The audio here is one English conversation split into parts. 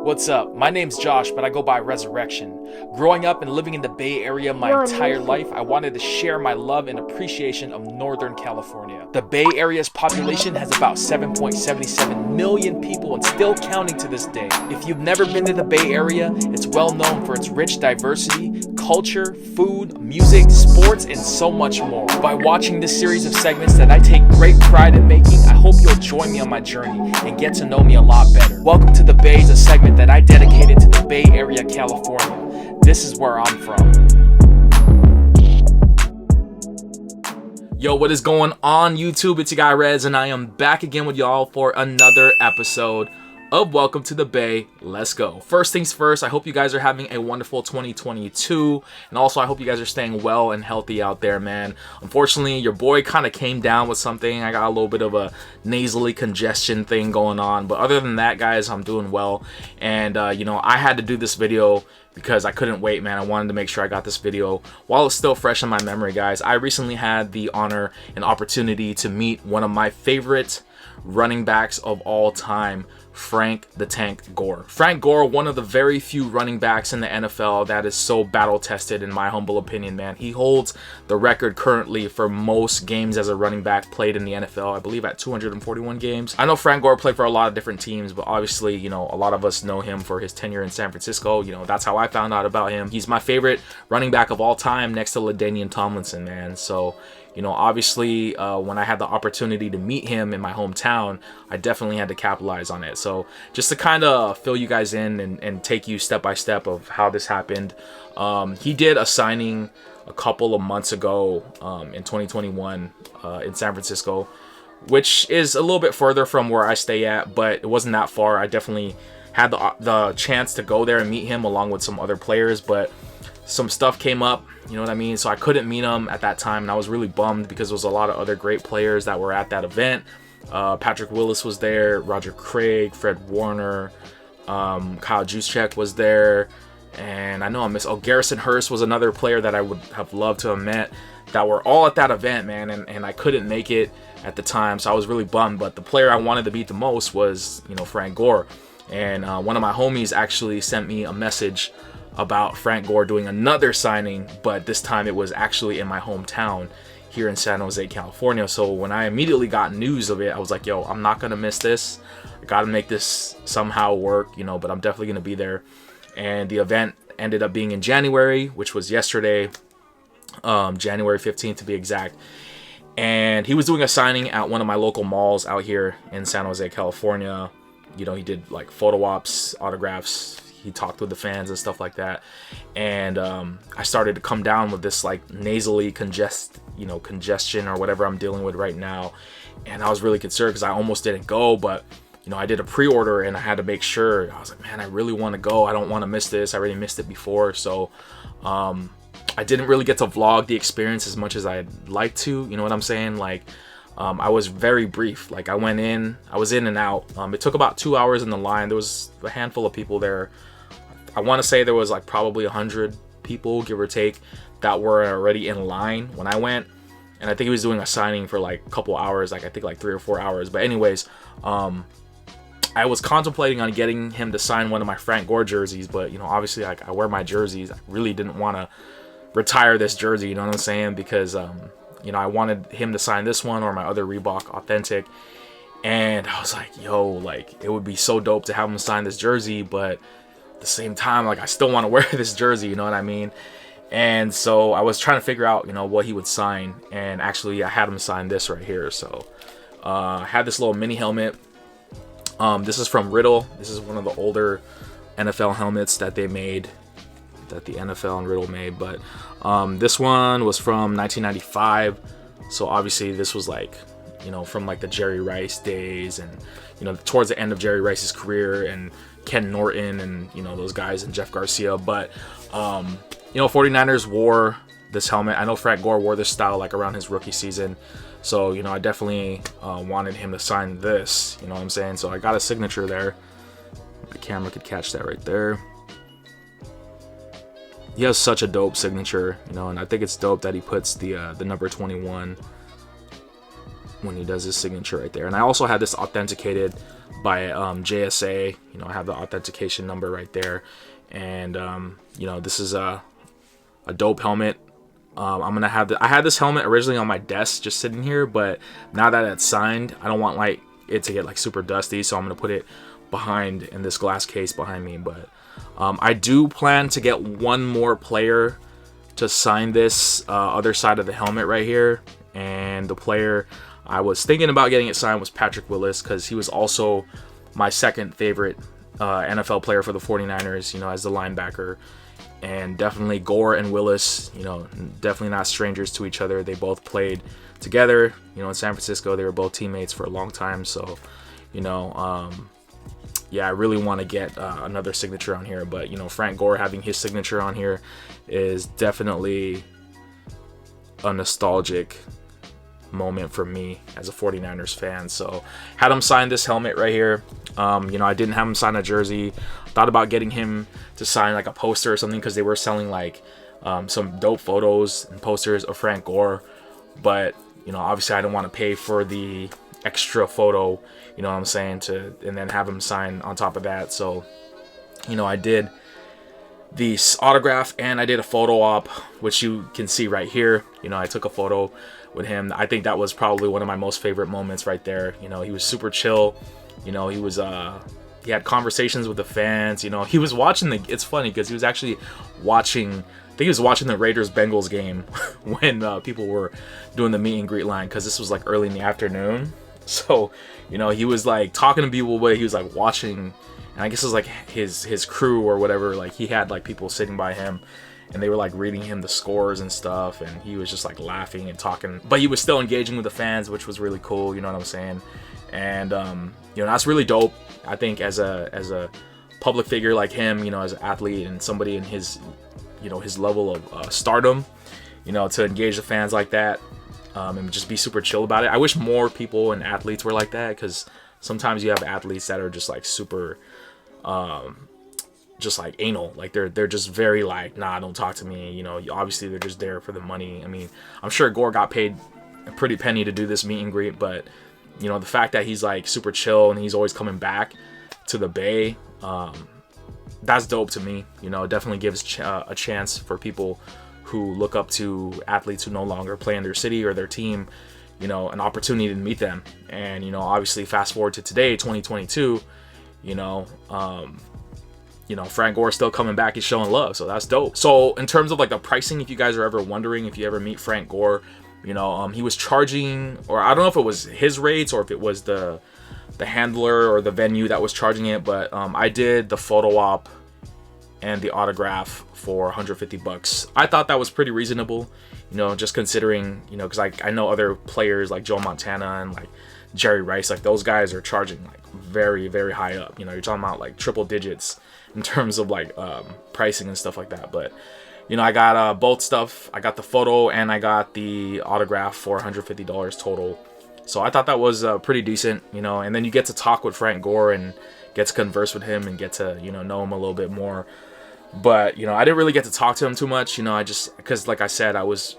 What's up? My name's Josh, but I go by REZRECTION. Growing up and living in the Bay Area my entire life, I wanted to share my love and appreciation of Northern California. The Bay Area's population has about 7.77 million people and still counting to this day. If you've never been to the Bay Area, it's well known for its rich diversity, culture, food, music, sports, and so much more. By watching this series of segments that I take great pride in making, I hope you'll join me on my journey and get to know me a lot better. Welcome to The Bay is a segment that I dedicated to the Bay Area, California. This is where I'm from. Yo, what is going on YouTube? It's your guy Rez, and I am back again with y'all for another episode of Welcome to the Bay. Let's go. First things first, I hope you guys are having a wonderful 2022, and also I hope you guys are staying well and healthy out there, man. Unfortunately, your boy kind of came down with something. I got a little bit of a nasally congestion thing going on, but other than that, guys, I'm doing well. And I had to do this video because I couldn't wait, man. I wanted to make sure I got this video while it's still fresh in my memory, guys. I recently had the honor and opportunity to meet one of my favorite running backs of all time, Frank the Tank Gore. Frank Gore, one of the very few running backs in the NFL that is so battle tested, in my humble opinion, man. He holds the record currently for most games as a running back played in the NFL, I believe at 241 games. I know Frank Gore played for a lot of different teams, but obviously, a lot of us know him for his tenure in San Francisco. That's how I found out about him. He's my favorite running back of all time next to LaDainian Tomlinson, man. So, obviously, when I had the opportunity to meet him in my hometown, I definitely had to capitalize on it. So just to kind of fill you guys in and take you step by step of how this happened, he did a signing a couple of months ago in 2021 in San Francisco, which is a little bit further from where I stay at, but it wasn't that far. I definitely had the chance to go there and meet him along with some other players, but some stuff came up, you know what I mean? So I couldn't meet him at that time, and I was really bummed because there was a lot of other great players that were at that event. Patrick Willis was there, Roger Craig, Fred Warner, Kyle Juszczyk was there, and I know I missed. Garrison Hurst was another player that I would have loved to have met that were all at that event, man, and I couldn't make it at the time, so I was really bummed. But the player I wanted to meet the most was, Frank Gore, and one of my homies actually sent me a message about Frank Gore doing another signing, but this time it was actually in my hometown here in San Jose, California. So when I immediately got news of it, I was like, yo, I'm not gonna miss this. I gotta make this somehow work, but I'm definitely gonna be there. And the event ended up being in January, which was yesterday, January 15th to be exact. And he was doing a signing at one of my local malls out here in San Jose, California. He did like photo ops, autographs. He talked with the fans and stuff like that, and I started to come down with this like nasally congestion or whatever I'm dealing with right now, and I was really concerned because I almost didn't go, but I did a pre-order and I had to make sure. I was like, man, I really want to go. I don't want to miss this. I already missed it before, so I didn't really get to vlog the experience as much as I'd like to. You know what I'm saying? Like, I was very brief. Like, I was in and out. It took about 2 hours in the line. There was a handful of people there. I want to say there was like probably 100 people, give or take, that were already in line when I went. And I think he was doing a signing for like a couple hours, I think like 3 or 4 hours. But anyways, I was contemplating on getting him to sign one of my Frank Gore jerseys, but obviously, like, I wear my jerseys. I really didn't want to retire this jersey, you know what I'm saying? Because I wanted him to sign this one or my other Reebok Authentic. And I was like, yo, like, it would be so dope to have him sign this jersey, but at the same time, like, I still want to wear this jersey, you know what I mean? And so I was trying to figure out, what he would sign, and actually I had him sign this right here. So I had this little mini helmet. This is from Riddle. This is one of the older NFL helmets that they made, that the NFL and Riddle made, but this one was from 1995, so obviously this was like, from like the Jerry Rice days, and towards the end of Jerry Rice's career, and Ken Norton, and those guys, and Jeff Garcia. But 49ers wore this helmet. I know Frank Gore wore this style like around his rookie season, so I definitely wanted him to sign this, you know what I'm saying? So I got a signature there. The camera could catch that right there. He has such a dope signature, and I think it's dope that he puts the number 21 when he does his signature right there. And I also had this authenticated by JSA. You know, I have the authentication number right there, and you know, this is a dope helmet. I'm gonna have I had this helmet originally on my desk just sitting here, but now that it's signed, I don't want like it to get like super dusty, so I'm gonna put it behind in this glass case behind me. But I do plan to get one more player to sign this other side of the helmet right here, and the player I was thinking about getting it signed was Patrick Willis, because he was also my second favorite NFL player for the 49ers, you know, as the linebacker. And definitely Gore and Willis, you know, definitely not strangers to each other. They both played together, you know, in San Francisco. They were both teammates for a long time. So, you know, yeah, I really want to get another signature on here. But, you know, Frank Gore having his signature on here is definitely a nostalgic moment for me as a 49ers fan. So had him sign this helmet right here. You know, I didn't have him sign a jersey. Thought about getting him to sign like a poster or something, because they were selling like some dope photos and posters of Frank Gore. But, you know, obviously I didn't want to pay for the extra photo, you know what I'm saying, and then have him sign on top of that. So, you know, I did the autograph and I did a photo op, which you can see right here. You know, I took a photo with him. I think that was probably one of my most favorite moments right there. You know, he was super chill. You know, he was he had conversations with the fans. You know, he was watching it's funny because he was actually watching, I think he was watching the Raiders-Bengals game when people were doing the meet and greet line, because this was like early in the afternoon. So, you know, he was like talking to people, but he was like watching, and I guess it was like his crew or whatever, like he had like people sitting by him, and they were like reading him the scores and stuff, and he was just like laughing and talking, but he was still engaging with the fans, which was really cool, you know what I'm saying? And you know, that's really dope. I think as a public figure like him, you know, as an athlete and somebody in his, you know, his level of stardom, you know, to engage the fans like that, and just be super chill about it. I wish more people and athletes were like that, because sometimes you have athletes that are just like super just like anal, like they're just very like, nah, don't talk to me, you know. Obviously they're just there for the money. I mean, I'm sure Gore got paid a pretty penny to do this meet and greet, but you know, the fact that he's like super chill and he's always coming back to the Bay, that's dope to me. You know, it definitely gives a chance for people who look up to athletes who no longer play in their city or their team, you know, an opportunity to meet them. And, you know, obviously fast forward to today, 2022, you know, Frank Gore is still coming back. He's showing love. So that's dope. So in terms of like the pricing, if you guys are ever wondering, if you ever meet Frank Gore, you know, he was charging, or I don't know if it was his rates or if it was the handler or the venue that was charging it, but I did the photo op and the autograph for $150. I thought that was pretty reasonable, you know, just considering, you know, because I know other players like Joe Montana and like Jerry Rice, like those guys are charging like very, very high up. You know, you're talking about like triple digits in terms of like pricing and stuff like that. But, you know, I got both stuff. I got the photo and I got the autograph for $150 total. So I thought that was pretty decent, you know. And then you get to talk with Frank Gore and get to converse with him and get to, you know him a little bit more. But, you know, I didn't really get to talk to him too much, you know. I just, because like I said, I was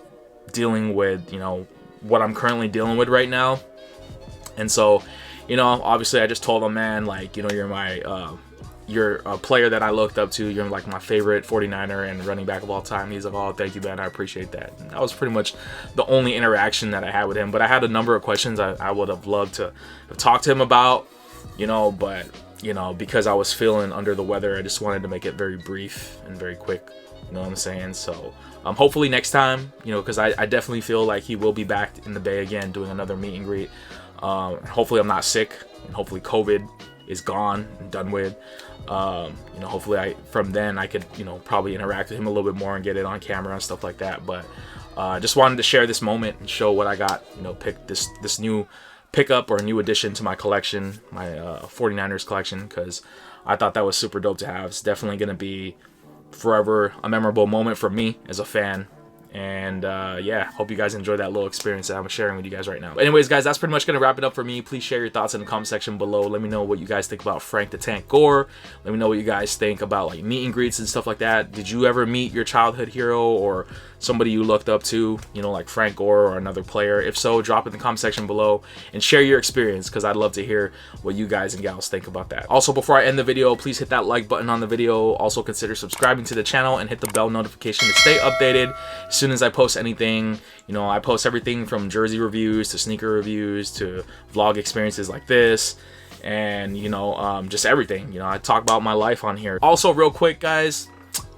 dealing with, you know, what I'm currently dealing with right now. And so, you know, obviously I just told him, man, like, you know, you're a player that I looked up to. You're like my favorite 49er and running back of all time. He's like, oh, thank you, man. I appreciate that. And that was pretty much the only interaction that I had with him. But I had a number of questions I would have loved to have talked to him about, you know, but, you know, because I was feeling under the weather, I just wanted to make it very brief and very quick. You know what I'm saying? So hopefully next time, you know, because I definitely feel like he will be back in the Bay again doing another meet and greet. Hopefully I'm not sick, and hopefully COVID is gone and done with. You know, hopefully from then I could, you know, probably interact with him a little bit more and get it on camera and stuff like that. But just wanted to share this moment and show what I got, you know, pick this new pickup or new addition to my collection, my 49ers collection, because I thought that was super dope to have. It's definitely going to be forever a memorable moment for me as a fan, And yeah, hope you guys enjoy that little experience that I'm sharing with you guys right now. But anyways, guys, that's pretty much gonna wrap it up for me. Please share your thoughts in the comment section below. Let me know what you guys think about Frank the Tank Gore. Let me know what you guys think about like meet and greets and stuff like that. Did you ever meet your childhood hero or somebody you looked up to, you know, like Frank Gore or another player? If so, drop it in the comment section below and share your experience, because I'd love to hear what you guys and gals think about that. Also, before I end the video, please hit that like button on the video. Also consider subscribing to the channel and hit the bell notification to stay updated as soon as I post anything. You know, I post everything from jersey reviews to sneaker reviews to vlog experiences like this, and you know, just everything. You know, I talk about my life on here. Also, real quick, guys,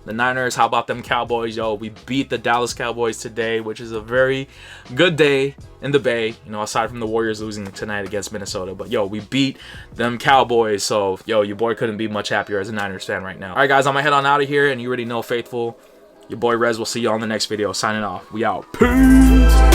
the Niners, how about them Cowboys? Yo, we beat the Dallas Cowboys today, which is a very good day in the Bay, you know, aside from the Warriors losing tonight against Minnesota. But yo, we beat them Cowboys, so yo, your boy couldn't be much happier as a Niners fan right now. All right, guys, I'm gonna head on out of here, and you already know, faithful, your boy Rez will see you on the next video. Signing off. We out. Peace.